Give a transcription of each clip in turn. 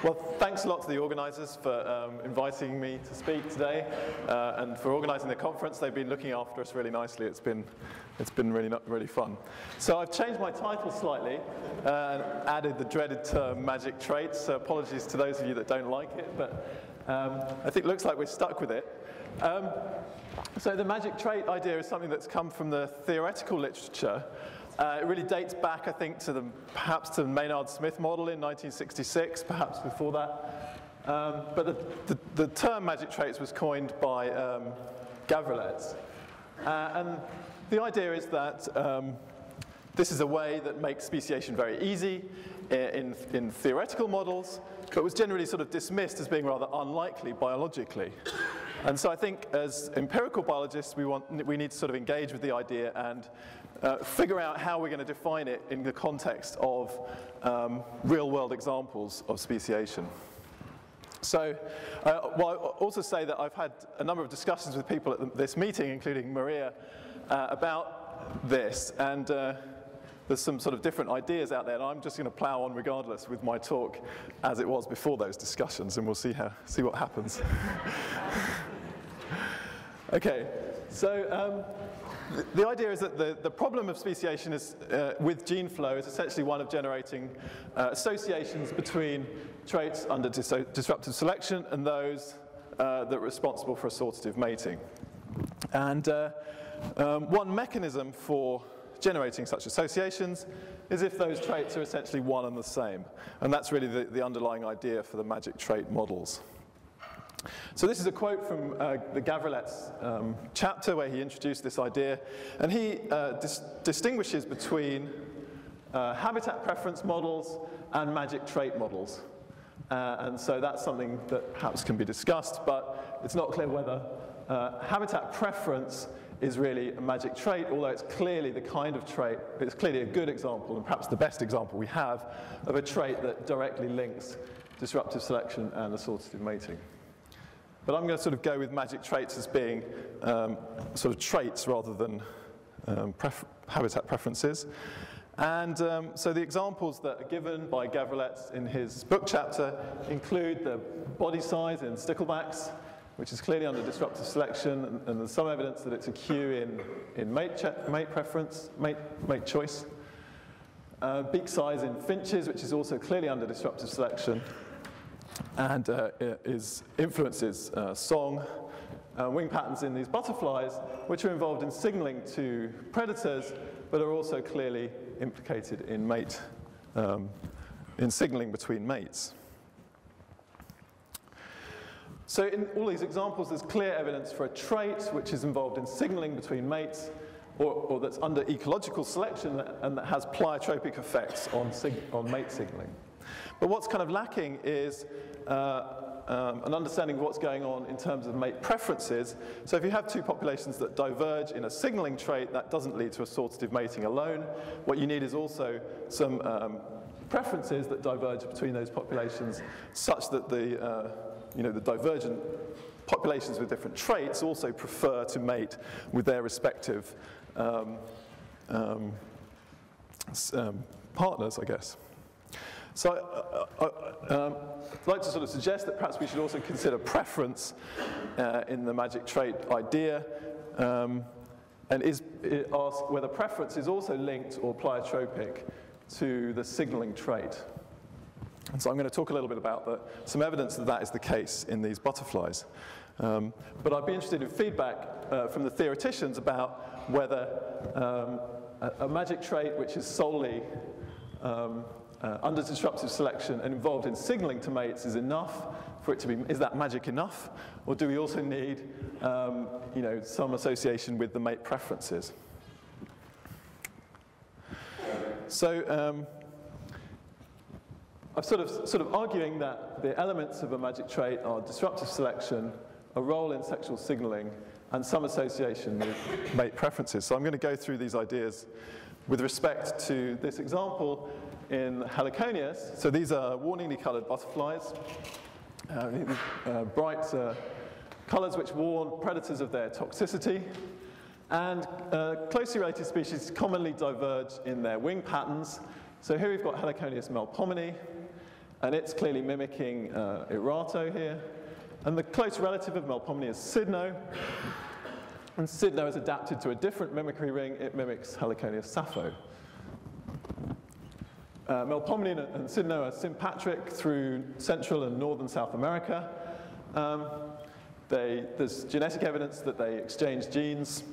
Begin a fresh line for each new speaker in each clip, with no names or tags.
Well, thanks a lot to the organisers for inviting me to speak today and for organising the conference. They've been looking after us really nicely. It's been really fun. So I've changed my title slightly and added the dreaded term magic traits. So apologies to those of you that don't like it, but I think it looks like we're stuck with it. So the magic trait idea is something that's come from the theoretical literature. It really dates back, I think, perhaps to the Maynard Smith model in 1966, perhaps before that. But the term magic traits was coined by Gavrilets. And the idea is that this is a way that makes speciation very easy in theoretical models, but was generally sort of dismissed as being rather unlikely biologically. And so I think as empirical biologists, we need to sort of engage with the idea and figure out how we're going to define it in the context of real-world examples of speciation. So, well, I'll also say that I've had a number of discussions with people at this meeting, including Maria, about this, and there's some sort of different ideas out there, and I'm just going to plow on regardless with my talk as it was before those discussions, and we'll see what happens. Okay, so the idea is that the problem of speciation is, with gene flow is essentially one of generating associations between traits under disruptive selection and those that are responsible for assortative mating. And one mechanism for generating such associations is if those traits are essentially one and the same. And that's really the underlying idea for the magic trait models. So this is a quote from the Gavrilets chapter where he introduced this idea, and he distinguishes between habitat preference models and magic trait models. And so that's something that perhaps can be discussed, but it's not clear whether habitat preference is really a magic trait, although it's clearly the kind of trait, it's clearly a good example, and perhaps the best example we have, of a trait that directly links disruptive selection and assortative mating. But I'm going to sort of go with magic traits as being sort of traits rather than habitat preferences. And so the examples that are given by Gavrilets in his book chapter include the body size in sticklebacks, which is clearly under disruptive selection, and there's some evidence that it's a cue in mate choice. Beak size in finches, which is also clearly under disruptive selection, and influences song. Wing patterns in these butterflies, which are involved in signaling to predators, but are also clearly implicated in in signaling between mates. So in all these examples, there's clear evidence for a trait which is involved in signaling between mates, or that's under ecological selection and that has pleiotropic effects on mate signaling. But what's kind of lacking is an understanding of what's going on in terms of mate preferences. So if you have two populations that diverge in a signaling trait, that doesn't lead to assortative mating alone. What you need is also some preferences that diverge between those populations, such that the divergent populations with different traits also prefer to mate with their respective partners, I guess. So I'd like to sort of suggest that perhaps we should also consider preference in the magic trait idea, and ask whether preference is also linked or pleiotropic to the signaling trait. And so I'm going to talk a little bit about some evidence that that is the case in these butterflies. But I'd be interested in feedback from the theoreticians about whether a magic trait which is solely under disruptive selection and involved in signaling to mates is enough for it to be, is that magic enough? Or do we also need some association with the mate preferences? So I'm sort of arguing that the elements of a magic trait are disruptive selection, a role in sexual signaling, and some association with mate preferences. So I'm going to go through these ideas with respect to this example in Heliconius. So these are warningly colored butterflies, bright colors which warn predators of their toxicity. And closely related species commonly diverge in their wing patterns. So here we've got Heliconius melpomene, and it's clearly mimicking Erato here. And the close relative of Melpomene is Cydno. And Cydno is adapted to a different mimicry ring. It mimics Heliconius Sappho. Melpomene and Cydno are sympatric through Central and Northern South America. There's genetic evidence that they exchange genes.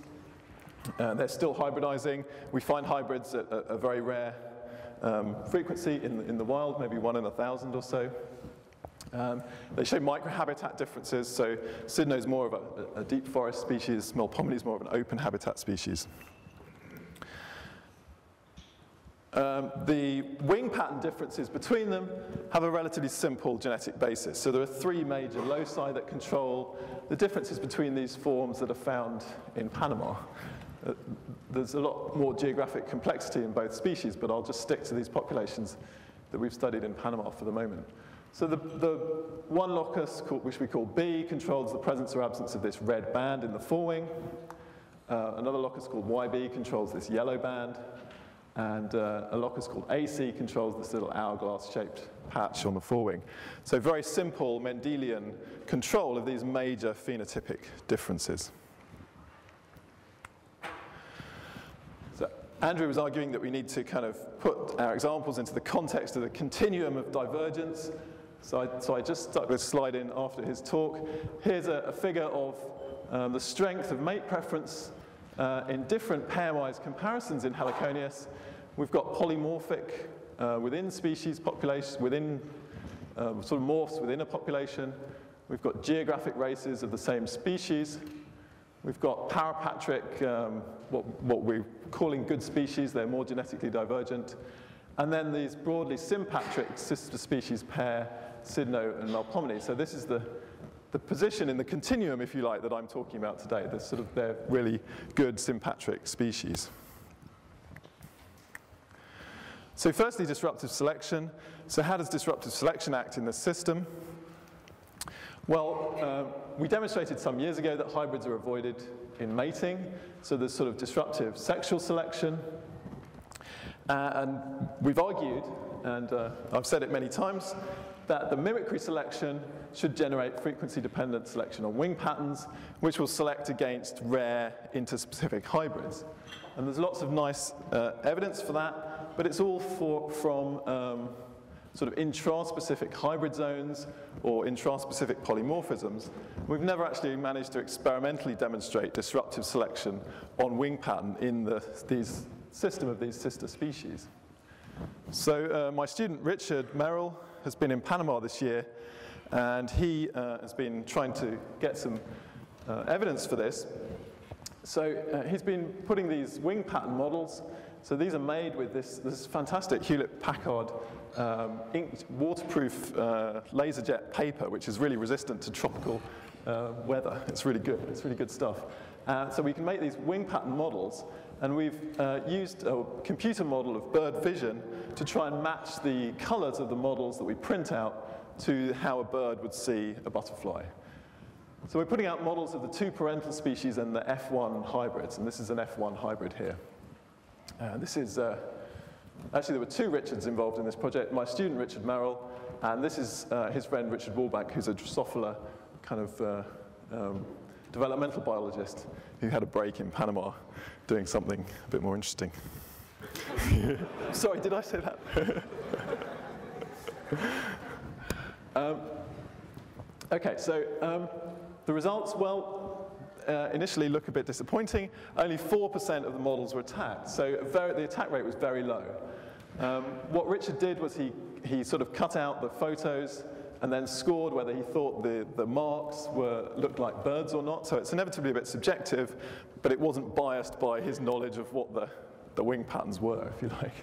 They're still hybridizing. We find hybrids at a very rare frequency in the wild, maybe 1 in 1,000 or so. They show microhabitat differences, so Cydno is more of a deep forest species, Melpomene is more of an open habitat species. The wing pattern differences between them have a relatively simple genetic basis. So there are 3 major loci that control the differences between these forms that are found in Panama. There's a lot more geographic complexity in both species, but I'll just stick to these populations that we've studied in Panama for the moment. So the one locus, which we call B, controls the presence or absence of this red band in the forewing. Another locus called YB controls this yellow band. And a locus called AC controls this little hourglass-shaped patch on the forewing. So very simple Mendelian control of these major phenotypic differences. So Andrew was arguing that we need to kind of put our examples into the context of the continuum of divergence. So I just stuck this slide in after his talk. Here's a figure of the strength of mate preference in different pairwise comparisons in Heliconius. We've got polymorphic within species populations, within sort of morphs within a population. We've got geographic races of the same species. We've got parapatric, what we're calling good species. They're more genetically divergent. And then these broadly sympatric sister species pair, Cydno and Melpomene. So this is the position in the continuum, if you like, that I'm talking about today. They're really good sympatric species. So firstly, disruptive selection. So how does disruptive selection act in the system? Well, we demonstrated some years ago that hybrids are avoided in mating. So there's sort of disruptive sexual selection. And we've argued, and I've said it many times, that the mimicry selection should generate frequency-dependent selection on wing patterns, which will select against rare interspecific hybrids. And there's lots of nice evidence for that, but it's all from sort of intraspecific hybrid zones or intraspecific polymorphisms. We've never actually managed to experimentally demonstrate disruptive selection on wing pattern in these system of these sister species. So my student Richard Merrill has been in Panama this year, and he has been trying to get some evidence for this. So he's been putting these wing pattern models. So these are made with this fantastic Hewlett-Packard waterproof laserjet paper, which is really resistant to tropical weather. It's really good. It's really good stuff. So we can make these wing pattern models, and we've used a computer model of bird vision to try and match the colors of the models that we print out to how a bird would see a butterfly. So we're putting out models of the 2 parental species and the F1 hybrids, and this is an F1 hybrid here. This is, actually there were 2 Richards involved in this project, my student Richard Merrill, and this is his friend Richard Wallbank, who's a Drosophila kind of developmental biologist who had a break in Panama doing something a bit more interesting. Sorry, did I say that? Okay, so the results, well, initially look a bit disappointing. Only 4% of the models were attacked, so the attack rate was very low. What Richard did was he sort of cut out the photos and then scored whether he thought the marks looked like birds or not. So it's inevitably a bit subjective, but it wasn't biased by his knowledge of what the wing patterns were, if you like.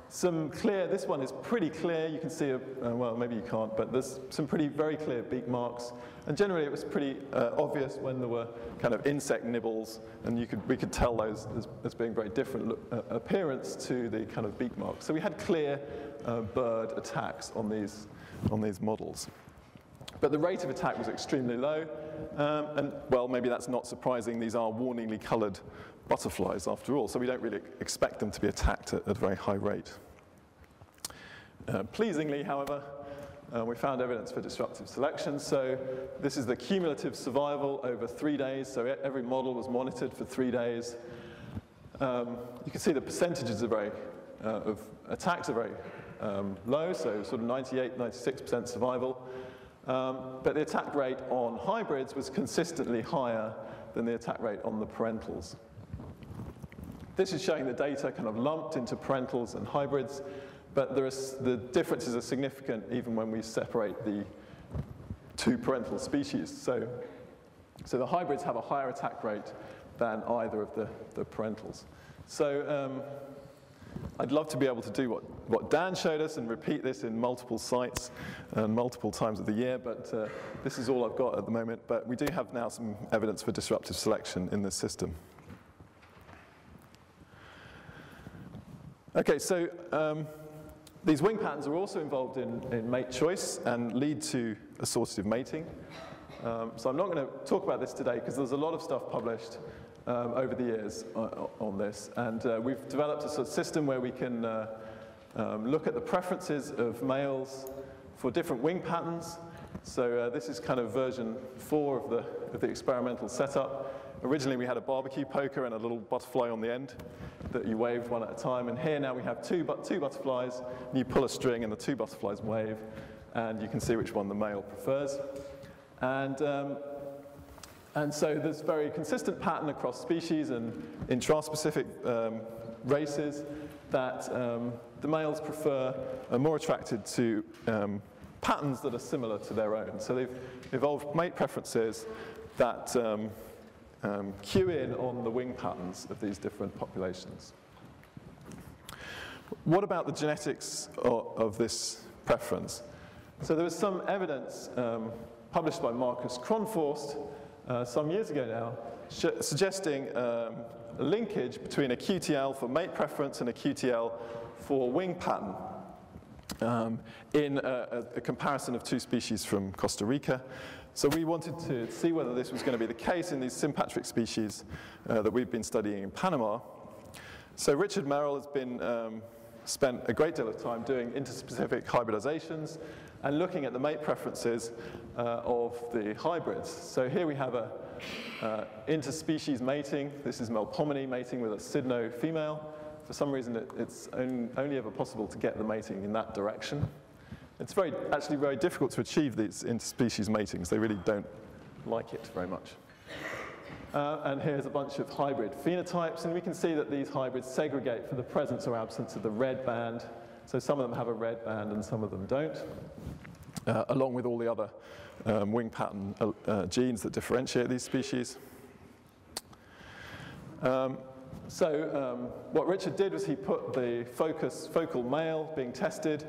This one is pretty clear. You can see, well, maybe you can't, but there's some very clear beak marks. And generally it was pretty obvious when there were kind of insect nibbles, and we could tell those as being very different appearance to the kind of beak marks. So we had clear bird attacks on these models. But the rate of attack was extremely low, and well, maybe that's not surprising. These are warningly colored butterflies after all, so we don't really expect them to be attacked at a very high rate. Pleasingly, however, we found evidence for disruptive selection. So this is the cumulative survival over 3 days. So every model was monitored for 3 days. You can see the percentages are of attacks are very low, so sort of 98, 96% survival. But the attack rate on hybrids was consistently higher than the attack rate on the parentals. This is showing the data kind of lumped into parentals and hybrids, but the differences are significant even when we separate the two parental species. So the hybrids have a higher attack rate than either of the parentals. So I'd love to be able to do what Dan showed us and repeat this in multiple sites and multiple times of the year, but this is all I've got at the moment. But we do have now some evidence for disruptive selection in this system. Okay, so these wing patterns are also involved in mate choice and lead to assortative mating. So I'm not going to talk about this today because there's a lot of stuff published over the years on this. And we've developed a sort of system where we can look at the preferences of males for different wing patterns. So this is kind of version 4 of the experimental setup. Originally, we had a barbecue poker and a little butterfly on the end that you waved one at a time. And here now we have two butterflies. And you pull a string and the 2 butterflies wave. And you can see which one the male prefers. And so there's a very consistent pattern across species and intraspecific races that the males are more attracted to patterns that are similar to their own. So they've evolved mate preferences that cue in on the wing patterns of these different populations. What about the genetics of this preference? So there was some evidence published by Marcus Kronforst some years ago now, suggesting a linkage between a QTL for mate preference and a QTL for wing pattern in a comparison of 2 species from Costa Rica. So we wanted to see whether this was going to be the case in these sympatric species that we've been studying in Panama. So Richard Merrill has spent a great deal of time doing interspecific hybridizations and looking at the mate preferences of the hybrids. So here we have a interspecies mating. This is Melpomene mating with a Sydno female. For some reason, it's only ever possible to get the mating in that direction. It's actually very difficult to achieve these interspecies matings. They really don't like it very much. And here's a bunch of hybrid phenotypes, and we can see that these hybrids segregate for the presence or absence of the red band. So some of them have a red band and some of them don't, along with all the other wing pattern genes that differentiate these species. What Richard did was he put the focal male being tested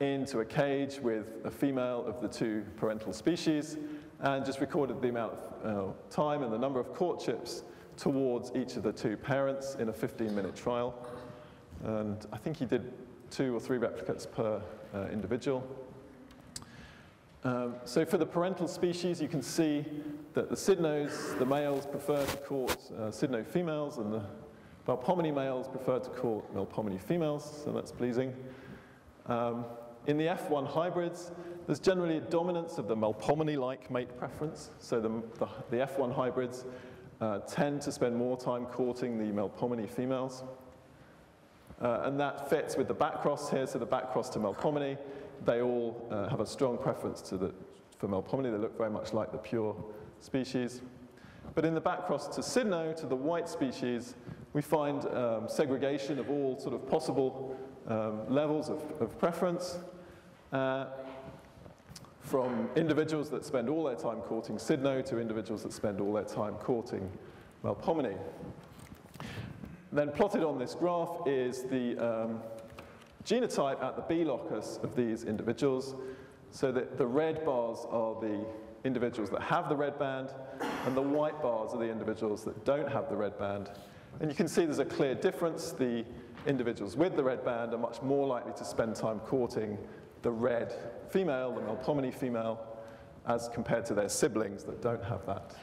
into a cage with a female of the 2 parental species and just recorded the amount of time and the number of courtships towards each of the 2 parents in a 15-minute trial. And I think he did 2 or 3 replicates per individual. So for the parental species, you can see that the Sydnos, the males prefer to court Sydno females, and the Melpomene males prefer to court Melpomene females, so that's pleasing. In the F1 hybrids, there's generally a dominance of the Melpomene-like mate preference. So the F1 hybrids tend to spend more time courting the Melpomene females. And that fits with the backcross here. So the backcross to Melpomene, they all have a strong preference for Melpomene. They look very much like the pure species. But in the backcross to Sydno, to the white species, we find segregation of all sort of possible levels of preference from individuals that spend all their time courting Sydno to individuals that spend all their time courting Melpomene. Then plotted on this graph is the genotype at the B locus of these individuals, so that the red bars are the individuals that have the red band, and the white bars are the individuals that don't have the red band. And you can see there's a clear difference. The individuals with the red band are much more likely to spend time courting the red female, the Melpomene female, as compared to their siblings that don't have that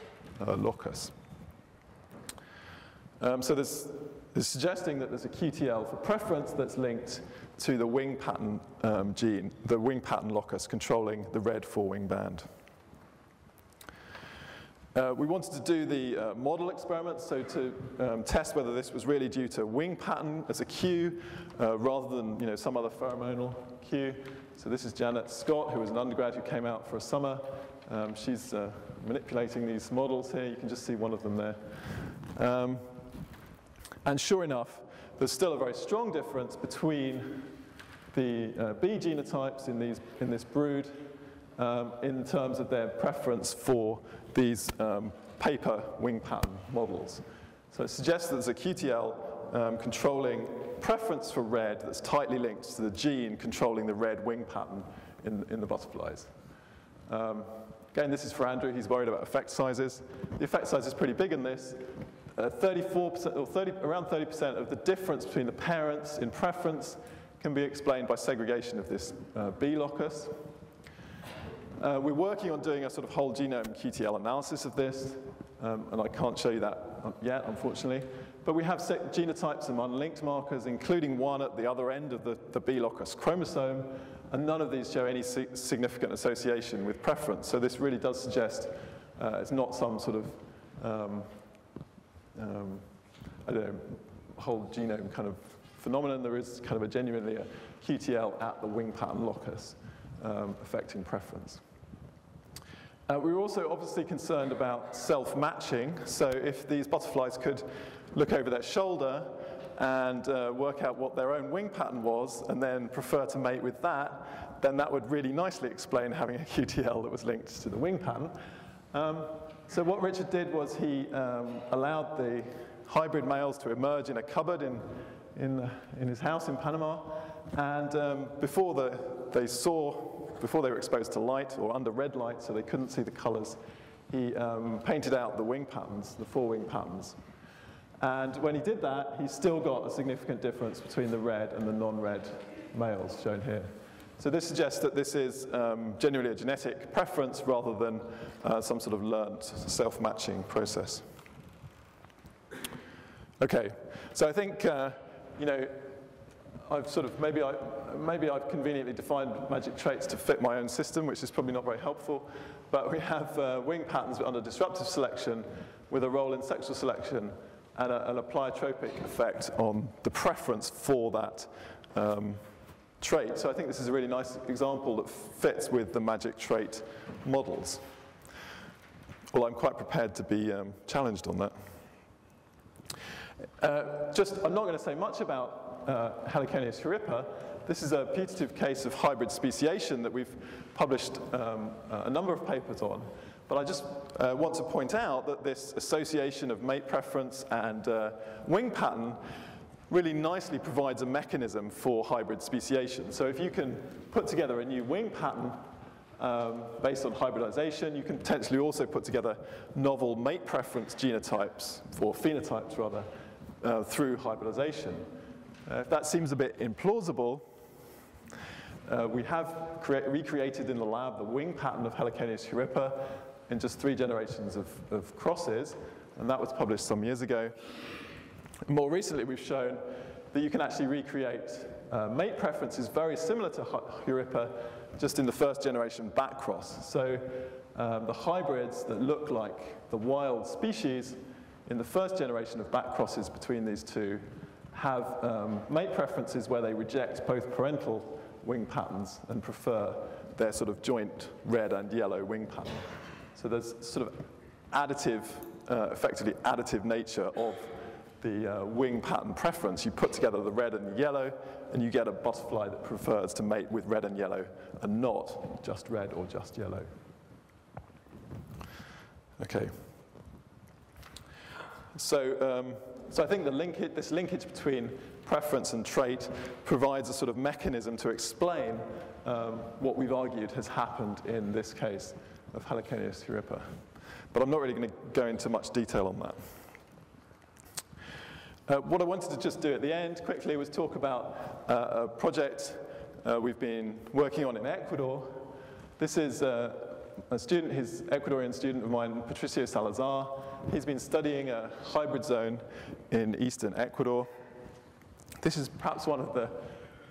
locus. So there's suggesting that there's a QTL for preference that's linked to the wing pattern gene, the wing pattern locus controlling the red forewing band. We wanted to do the model experiment, so to test whether this was really due to wing pattern as a cue rather than some other pheromonal cue. So this is Janet Scott, who was an undergrad who came out for a summer. She's manipulating these models here. You can just see one of them there. And sure enough, there's still a very strong difference between the B genotypes in this brood in terms of their preference for these paper wing pattern models. So it suggests that there's a QTL controlling preference for red that's tightly linked to the gene controlling the red wing pattern in the butterflies. Again, this is for Andrew. He's worried about effect sizes. The effect size is pretty big in this. 34% or around 30% of the difference between the parents in preference can be explained by segregation of this B locus. We're working on doing a sort of whole genome QTL analysis of this, and I can't show you that yet, unfortunately. But we have genotypes and unlinked markers, including one at the other end of the B locus chromosome, and none of these show any significant association with preference. So this really does suggest it's not some sort of, I don't know, whole genome kind of phenomenon. There is kind of genuinely a QTL at the wing pattern locus affecting preference. We were also obviously concerned about self-matching. So if these butterflies could look over their shoulder and work out what their own wing pattern was and then prefer to mate with that, then that would really nicely explain having a QTL that was linked to the wing pattern. So what Richard did was he allowed the hybrid males to emerge in a cupboard in his house in Panama, and before they were exposed to light or under red light, so they couldn't see the colors, he painted out the wing patterns, the forewing patterns. And when he did that, he still got a significant difference between the red and the non-red males shown here. So this suggests that this is genuinely a genetic preference rather than some sort of learned self-matching process. Okay, so I think I've sort of maybe I've conveniently defined magic traits to fit my own system, which is probably not very helpful. But we have wing patterns under disruptive selection with a role in sexual selection and an pleiotropic effect on the preference for that trait. So I think this is a really nice example that fits with the magic trait models. Well, I'm quite prepared to be challenged on that. I'm not going to say much about Heliconius eurypa. This is a putative case of hybrid speciation that we've published a number of papers on. But I just want to point out that this association of mate preference and wing pattern really nicely provides a mechanism for hybrid speciation. So if you can put together a new wing pattern based on hybridization, you can potentially also put together novel mate preference genotypes, or phenotypes rather, through hybridization. If that seems a bit implausible, we have recreated in the lab the wing pattern of Heliconius eurypa in just 3 generations of crosses, and that was published some years ago. More recently, we've shown that you can actually recreate mate preferences very similar to eurypa, just in the first generation back cross. So the hybrids that look like the wild species in the first generation of back crosses between these two have mate preferences where they reject both parental wing patterns and prefer their sort of joint red and yellow wing pattern. So there's sort of additive, effectively additive nature of the wing pattern preference. You put together the red and the yellow, and you get a butterfly that prefers to mate with red and yellow and not just red or just yellow. Okay. So I think this linkage between preference and trait provides a sort of mechanism to explain what we've argued has happened in this case of Heliconius eurypa. But I'm not really going to go into much detail on that. What I wanted to just do at the end quickly was talk about a project we've been working on in Ecuador. This is a student, his Ecuadorian student of mine, Patricio Salazar. He's been studying a hybrid zone in eastern Ecuador. This is perhaps one of the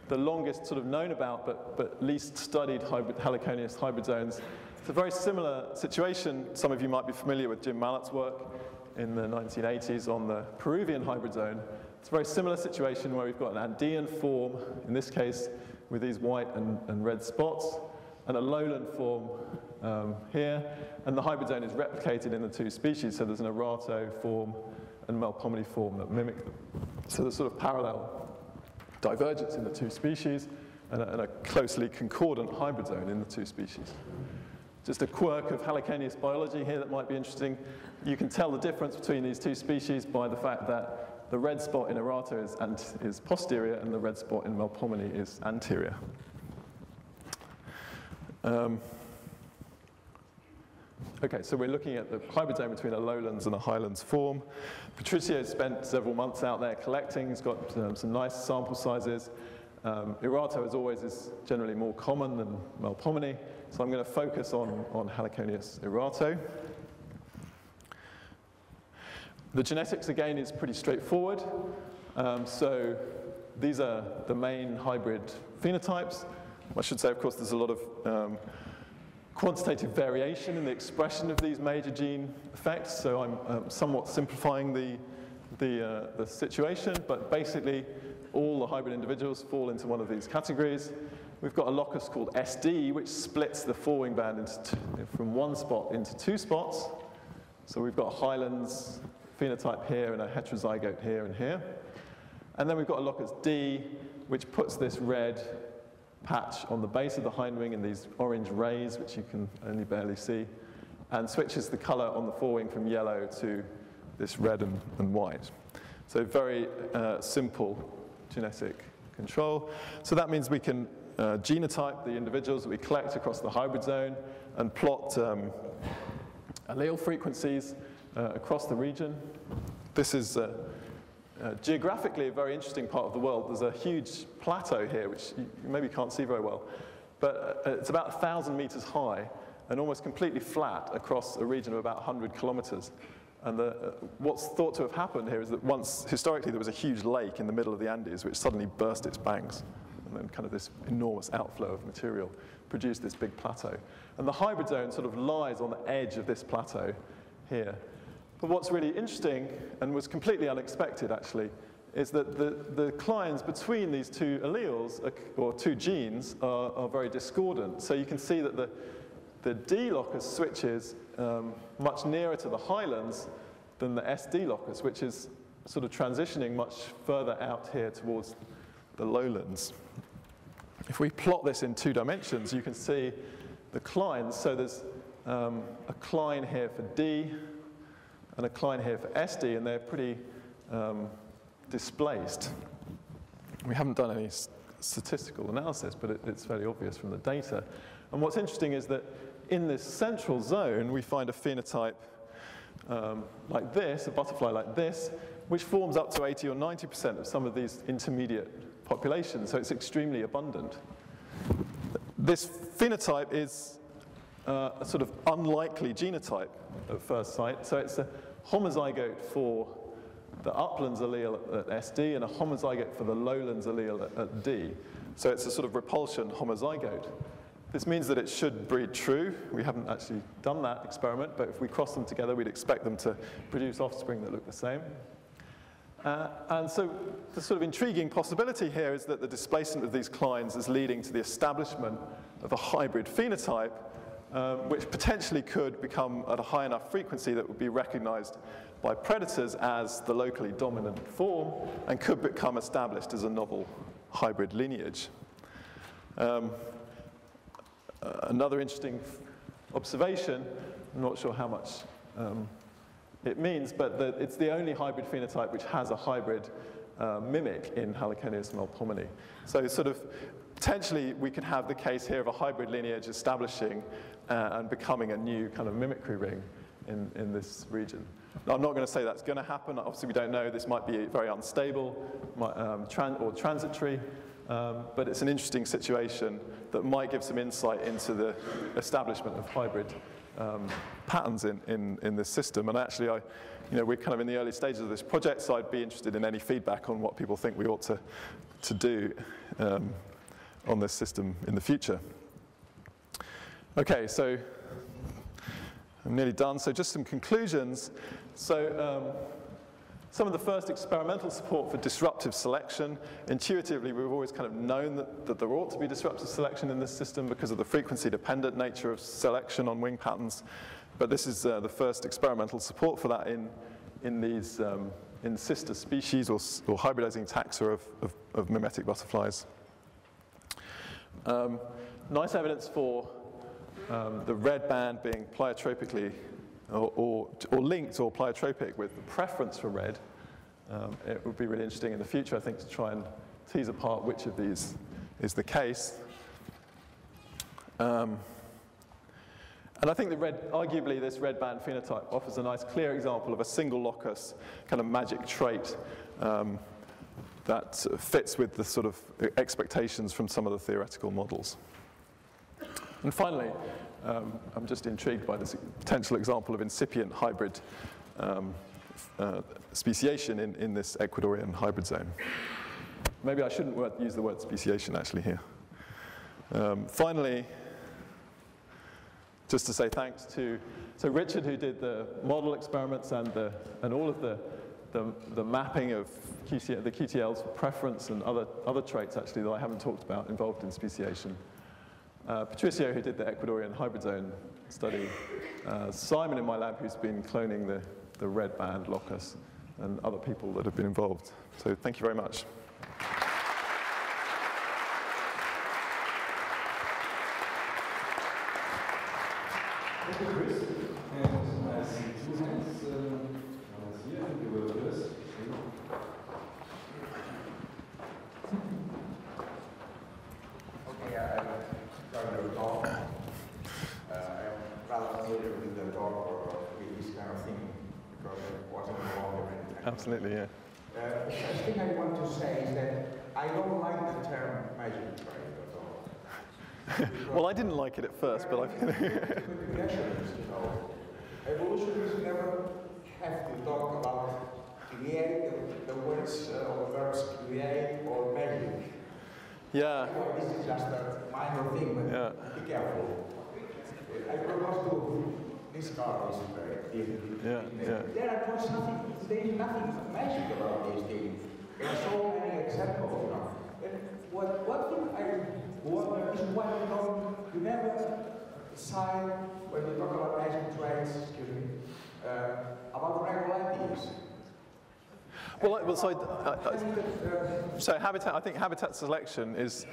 the longest sort of known about but least studied Heliconius hybrid zones. It's a very similar situation. Some of you might be familiar with Jim Mallett's work in the 1980s on the Peruvian hybrid zone. It's a very similar situation where we've got an Andean form, in this case with these white and red spots, and a lowland form here, and the hybrid zone is replicated in the two species, so there's an Erato form and Melpomene form that mimic them. So there's sort of parallel divergence in the two species and a closely concordant hybrid zone in the two species. Just a quirk of Heliconius biology here that might be interesting. You can tell the difference between these two species by the fact that the red spot in Erato is posterior and the red spot in Melpomene is anterior. Okay, so we're looking at the hybrid zone between a lowlands and a highlands form. Patricio spent several months out there collecting. He's got some nice sample sizes. Erato, as always, is generally more common than Melpomene, so I'm going to focus on Heliconius erato. The genetics, again, is pretty straightforward. So these are the main hybrid phenotypes. I should say, of course, there's a lot of quantitative variation in the expression of these major gene effects, so I'm somewhat simplifying the situation, but basically all the hybrid individuals fall into one of these categories. We've got a locus called SD, which splits the forewing band from one spot into two spots. So we've got a highlands phenotype here and a heterozygote here and here. And then we've got a locus D, which puts this red patch on the base of the hindwing and these orange rays, which you can only barely see, and switches the color on the forewing from yellow to this red and white. So very simple genetic control. So that means we can genotype the individuals that we collect across the hybrid zone and plot allele frequencies across the region. This is geographically a very interesting part of the world. There's a huge plateau here, which you maybe can't see very well, but it's about 1,000 meters high and almost completely flat across a region of about 100 kilometers. And what's thought to have happened here is that once, historically, there was a huge lake in the middle of the Andes which suddenly burst its banks, and then kind of this enormous outflow of material produced this big plateau. And the hybrid zone sort of lies on the edge of this plateau here. But what's really interesting, and was completely unexpected actually, is that the clines between these two alleles, or two genes, are very discordant. So you can see that the D locus switches much nearer to the highlands than the SD locus, which is sort of transitioning much further out here towards the lowlands. If we plot this in 2 dimensions, you can see the clines. So there's a cline here for D and a cline here for SD, and they're pretty displaced. We haven't done any statistical analysis, but it's fairly obvious from the data. And what's interesting is that in this central zone, we find a phenotype like this, a butterfly like this, which forms up to 80 or 90% of some of these intermediate populations, so it's extremely abundant. This phenotype is a sort of unlikely genotype at first sight, so it's a homozygote for the uplands allele at SD and a homozygote for the lowlands allele at D. So it's a sort of repulsion homozygote. This means that it should breed true. We haven't actually done that experiment, but if we cross them together, we'd expect them to produce offspring that look the same. And so the sort of intriguing possibility here is that the displacement of these clines is leading to the establishment of a hybrid phenotype, which potentially could become at a high enough frequency that would be recognized by predators as the locally dominant form and could become established as a novel hybrid lineage. Another interesting observation, I'm not sure how much it means, but it's the only hybrid phenotype which has a hybrid mimic in Heliconius melpomene. So sort of potentially we could have the case here of a hybrid lineage establishing and becoming a new kind of mimicry ring in this region. Now, I'm not going to say that's going to happen. Obviously, we don't know. This might be very unstable or transitory. But it's an interesting situation that might give some insight into the establishment of hybrid patterns in this system. And actually, we're kind of in the early stages of this project, so I'd be interested in any feedback on what people think we ought to do on this system in the future. Okay, so I'm nearly done. So just some conclusions. So some of the first experimental support for disruptive selection. Intuitively, we've always kind of known that there ought to be disruptive selection in this system because of the frequency-dependent nature of selection on wing patterns. But this is the first experimental support for that in these in sister species or hybridizing taxa of mimetic butterflies. Nice evidence for the red band being pleiotropically or linked or pleiotropic with the preference for red. It would be really interesting in the future, I think, to try and tease apart which of these is the case. And I think arguably this red band phenotype offers a nice clear example of a single locus kind of magic trait that fits with the sort of expectations from some of the theoretical models. And finally, I'm just intrigued by this potential example of incipient hybrid speciation in this Ecuadorian hybrid zone. Maybe I shouldn't use the word speciation actually here. Finally, just to say thanks to Richard, who did the model experiments and all of the mapping of the QTLs for preference and other traits actually that I haven't talked about involved in speciation. Patricio, who did the Ecuadorian hybrid zone study. Simon in my lab, who's been cloning the red band locus, and other people that have been involved. So thank you very much.
Thank you, Chris. And I see two hands. Here, and you were first.
Okay, I'm going to talk. I'm rather familiar with the talk or with this kind of thing because I wasn't involved in it.
Absolutely, yeah.
The first thing I want to say is that I don't like the term magic trait at all.
Well, I didn't like it at first, but I've...
Evolutionists never have to talk about create, the words or the verbs create or magic.
Yeah.
This is just a minor thing, but
yeah.
Be careful. I propose to discard this trait. There is nothing magic about these things. There are so many examples now. You never decide when you talk about magic traits, about regularities.
So I think habitat selection is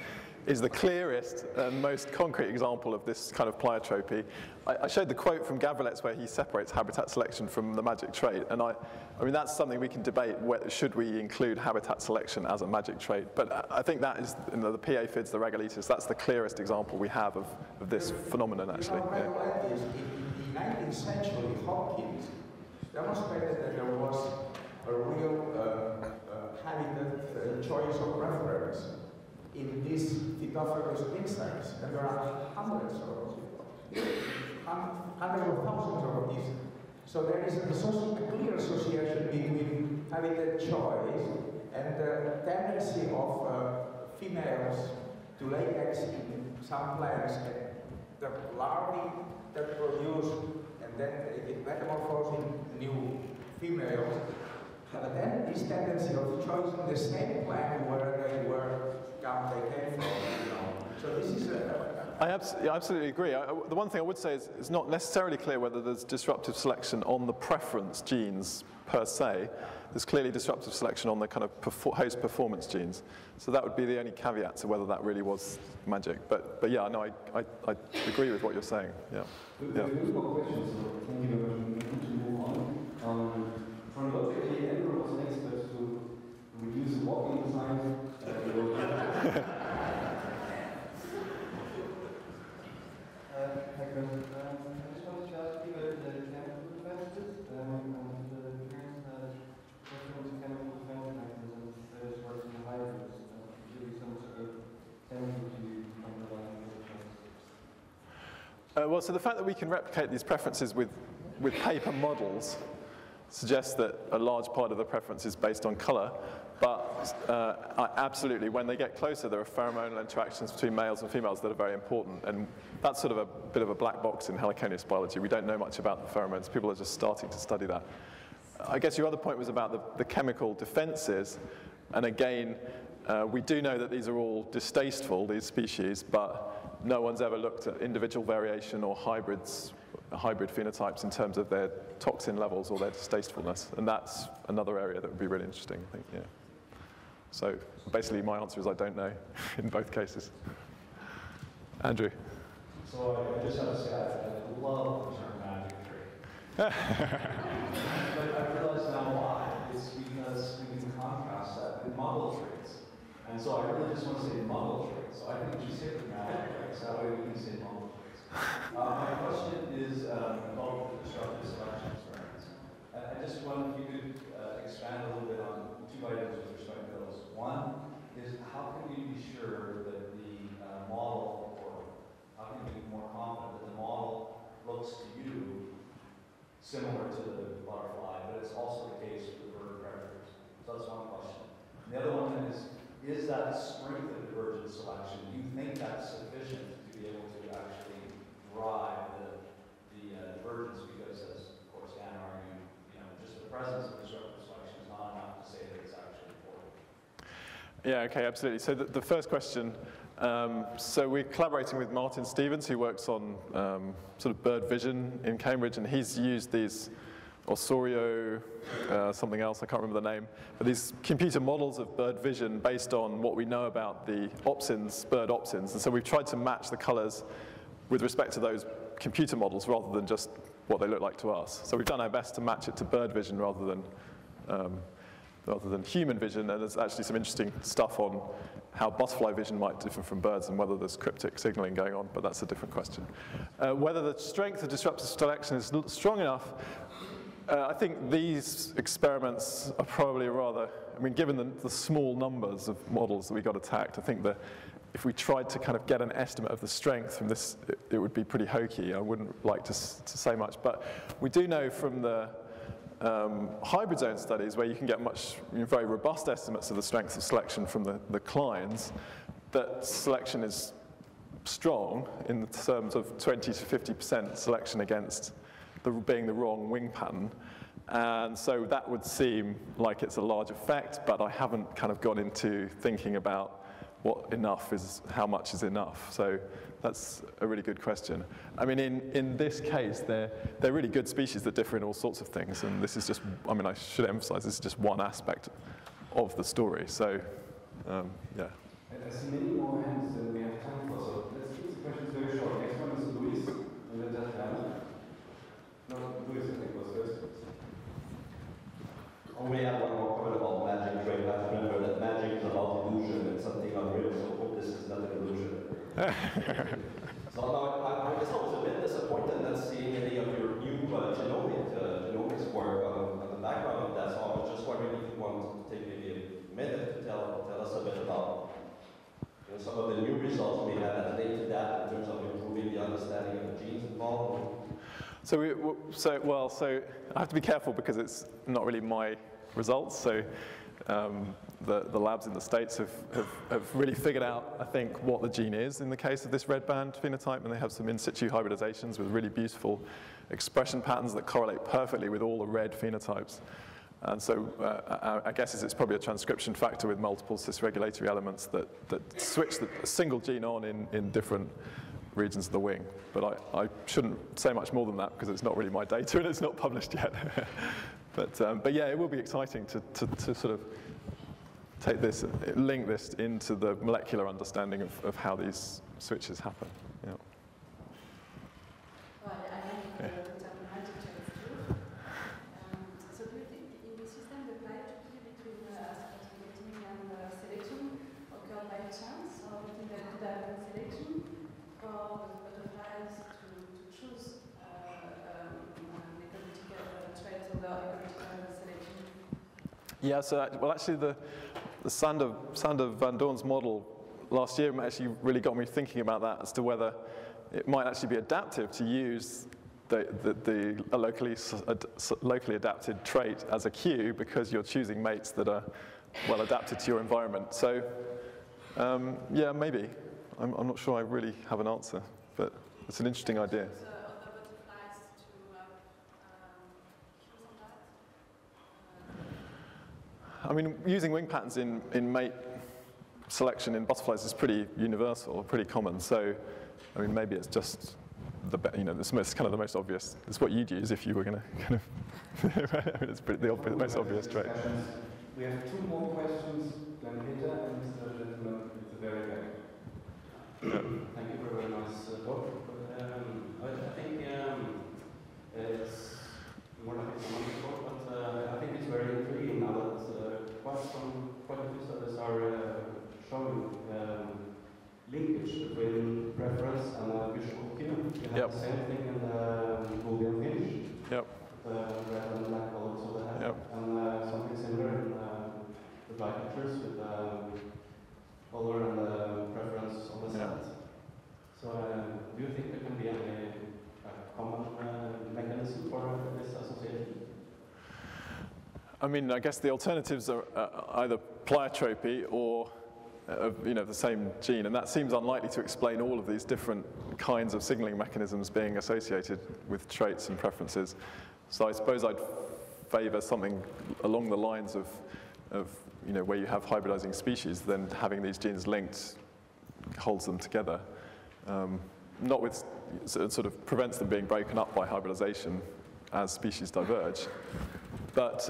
the clearest and most concrete example of this kind of pleiotropy. I showed the quote from Gavrilets where he separates habitat selection from the magic trait, and I mean that's something we can debate. Should we include habitat selection as a magic trait? But I think that is the PA aphids, the regolitis. That's the clearest example we have of this phenomenon actually.
Regularities in the 19th century, Hopkins demonstrated that there was a real habitat choice of preference in these phytophagous insects, and there are hundreds of thousands of these. So there is a clear association between habitat choice and the tendency of females to lay eggs in some plants, and the larvae that produce, and then they get metamorphosed in new females. But then this tendency of choosing the same plant where they came from, So this is
I absolutely agree. The one thing I would say is it's not necessarily clear whether there's disruptive selection on the preference genes per se. There's clearly disruptive selection on the kind of host performance genes. So that would be the only caveat to whether that really was magic. But yeah, no, I agree with what you're saying. Yeah.
There are more questions, so thank you very much. We need to move on. Chronologically, everyone was an expert to reduce walking time.
Well, so the fact that we can replicate these preferences with paper models suggests that a large part of the preference is based on color. Absolutely, when they get closer, there are pheromonal interactions between males and females that are very important, and that's sort of a bit of a black box in Heliconius biology. We don't know much about the pheromones. People are just starting to study that. I guess your other point was about the chemical defenses, and again, we do know that these are all distasteful, these species, but no one's ever looked at individual variation or hybrid phenotypes in terms of their toxin levels or their distastefulness, and that's another area that would be really interesting, I think, yeah. So basically my answer is I don't know in both cases. Andrew?
So I just have to say, I love the term magic tree. But I realize now why. It's because we can contrast that with model traits. And so I really just want to say model traits. So I think we should say the magic traits. That way we can say model traits. My question is about the disruptive selection experiments. I just wonder if you could expand a little bit on two items with respect to those. One is how can we be sure that the model, or how can we be more confident that the model looks to you similar to the butterfly, but it's also the case with the bird predators? So that's one question. And the other one is that strength of divergent selection, do you think that's sufficient to be able to actually drive the divergence? Because as, of course, Dan argued, just the presence of disruptive selection is not enough to say that it's actually important.
Yeah, okay, absolutely. So the first question, so we're collaborating with Martin Stevens, who works on sort of bird vision in Cambridge, and he's used these Osorio, something else, I can't remember the name, but these computer models of bird vision based on what we know about the opsins, bird opsins. And so we've tried to match the colors with respect to those computer models rather than just what they look like to us. So we've done our best to match it to bird vision rather than human vision, and there's actually some interesting stuff on how butterfly vision might differ from birds and whether there's cryptic signaling going on, but that's a different question. Whether the strength of disruptive selection is strong enough, I think these experiments are probably rather, given the small numbers of models that we got attacked, I think that if we tried to kind of get an estimate of the strength from this, it would be pretty hokey. I wouldn't like to say much, but we do know from the hybrid zone studies, where you can get very robust estimates of the strength of selection from the clines, that selection is strong in terms of 20 to 50% selection against being the wrong wing pattern. And so that would seem like it's a large effect, but I haven't kind of gone into thinking about how much is enough. So that's a really good question. In this case, they're really good species that differ in all sorts of things, and this is just, I should emphasize, this is just one aspect of the story. So, yeah.
There's many more hands than we have time for, so let's keep the questions very short. Next one is Luis, and then just Anna. No, Luis, I think was first.
Only have one more comment about magic trait. I have to remember that magic is about illusion and something unreal, so I hope this is not an illusion. So now, I guess I was a bit disappointed not seeing any of your new genomics work on the background of that, so I was just wondering if you want to take maybe a minute to tell us a bit about some of the new results we had that led to that in terms of improving the understanding of the genes involved.
So I have to be careful because it's not really my results. So the labs in the States have really figured out, I think, what the gene is in the case of this red band phenotype, and they have some in situ hybridizations with really beautiful expression patterns that correlate perfectly with all the red phenotypes. And so I guess it's probably a transcription factor with multiple cis-regulatory elements that switch a single gene on in different regions of the wing. But I shouldn't say much more than that because it's not really my data and it's not published yet. But yeah, it will be exciting to sort of link this into the molecular understanding of how these switches happen. Yeah.
Well, I like the terminology too. So do you think in the system the biology between speculating and selection occur by chance, or do you think that could happen selection for the butterflies to choose an ecological trait over ecological selection?
Yeah, so actually the Sander van Doorn's model last year actually really got me thinking about that as to whether it might actually be adaptive to use the locally adapted trait as a cue because you're choosing mates that are well adapted to your environment. So, yeah, maybe. I'm not sure I really have an answer, but it's an interesting idea. I mean, using wing patterns in mate selection in butterflies is pretty universal, pretty common. So, I mean, maybe it's just it's kind of the most obvious. It's what you'd use if you were going to kind of. I mean, it's the most obvious trait.
We have two more questions, Glenn Peter and Mr. Gentleman at the very back. Thank you for a very nice talk. I think it's more like a common talk, but I think it's very intriguing now that quite a few studies are showing linkage between preference and visual cue. You have the same thing in the Boolean finish.
Yep.
The red and black colors of the head.
Yep.
And something similar in the black pictures with color and preference of the set. So do you think there can be any common mechanism for this association?
I mean, I guess the alternatives are either pleiotropy or the same gene, and that seems unlikely to explain all of these different kinds of signaling mechanisms being associated with traits and preferences. So I suppose I'd favor something along the lines of where you have hybridizing species, then having these genes linked holds them together. Not with, sort of prevents them being broken up by hybridization as species diverge. But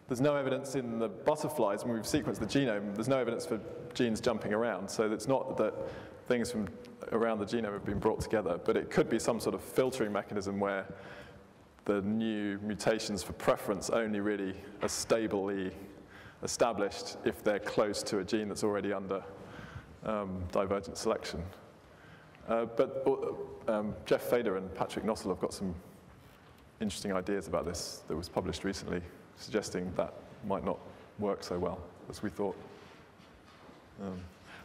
there's no evidence in the butterflies, when we've sequenced the genome, there's no evidence for genes jumping around. So it's not that things from around the genome have been brought together, but it could be some sort of filtering mechanism where the new mutations for preference only really are stably established if they're close to a gene that's already under divergent selection. But Jeff Fader and Patrick Nossel have got some interesting ideas about this that was published recently, suggesting that might not work so well as we thought.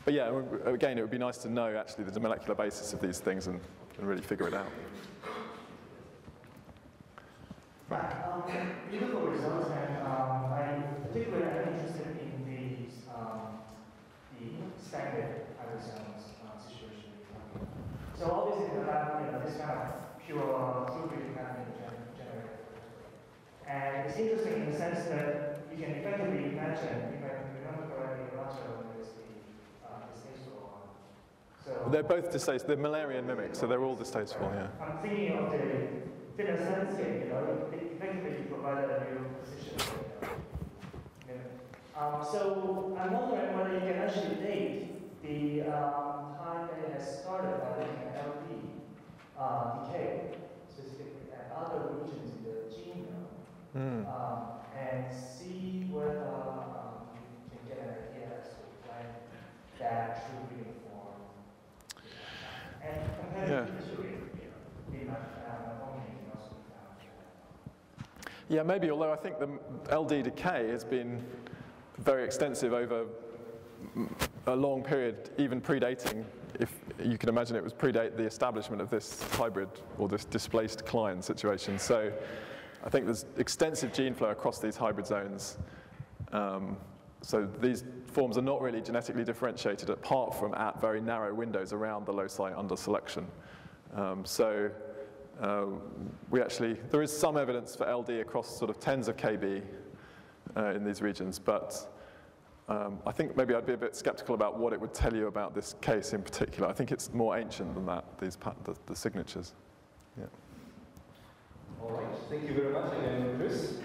But yeah, again, it would be nice to know actually the molecular basis of these things and really figure it out.
Beautiful results, and I'm particularly interested in the standard hybridomes situation. So obviously, this kind of pure throughput kind of generated, and it's interesting in the sense that you can effectively imagine, if I remember correctly, Roger is the distasteful one. So
they're both distasteful. They're Müllerian mimics, so they're all distasteful. Yeah.
I'm thinking of the thinner sensing, effectively you provided a new position. So I'm wondering whether you can actually date the time that it has started by looking at LD decay, specifically at other regions in the genome, and see whether you can get an idea as to when that should be informed. And compare it to
Yeah, maybe, although I think the LD decay has been very extensive over a long period, even predating, if you can imagine it was predate the establishment of this hybrid or this displaced Klein situation. So I think there's extensive gene flow across these hybrid zones. So these forms are not really genetically differentiated apart from at very narrow windows around the loci under selection. There is some evidence for LD across sort of tens of kb in these regions, but I think maybe I'd be a bit skeptical about what it would tell you about this case in particular. I think it's more ancient than that, the signatures. Yeah.
All right, thank you very much again, Chris.